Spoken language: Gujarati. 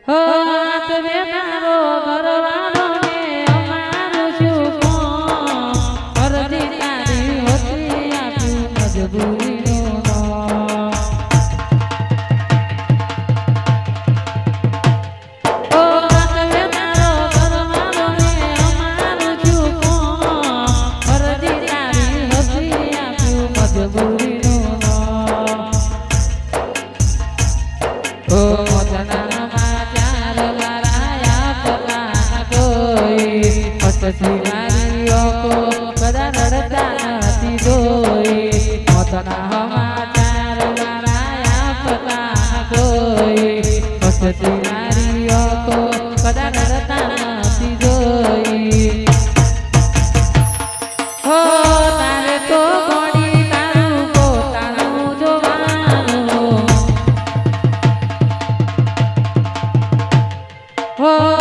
હો આતવે તારો ઘરવાળો ને અમારું શું કોમ અરજી તારી હોતી આપ્યું મજબૂરીનું નામ હો આતવે તારો ઘરવાળો ને અમારું શું કોમ અરજી તારી હોતી આપ્યું મજબૂરીનું નામ હો મોતના પછી મારીઓ કો બધા રડતા નથી જોઈ મોતના સમાચાર મારા આપતા કોઈ પછી મારીઓ કો બધા રડતા નથી જોઈ હો તારે તો ગોડી તારું પોતાનું જોવાનું હો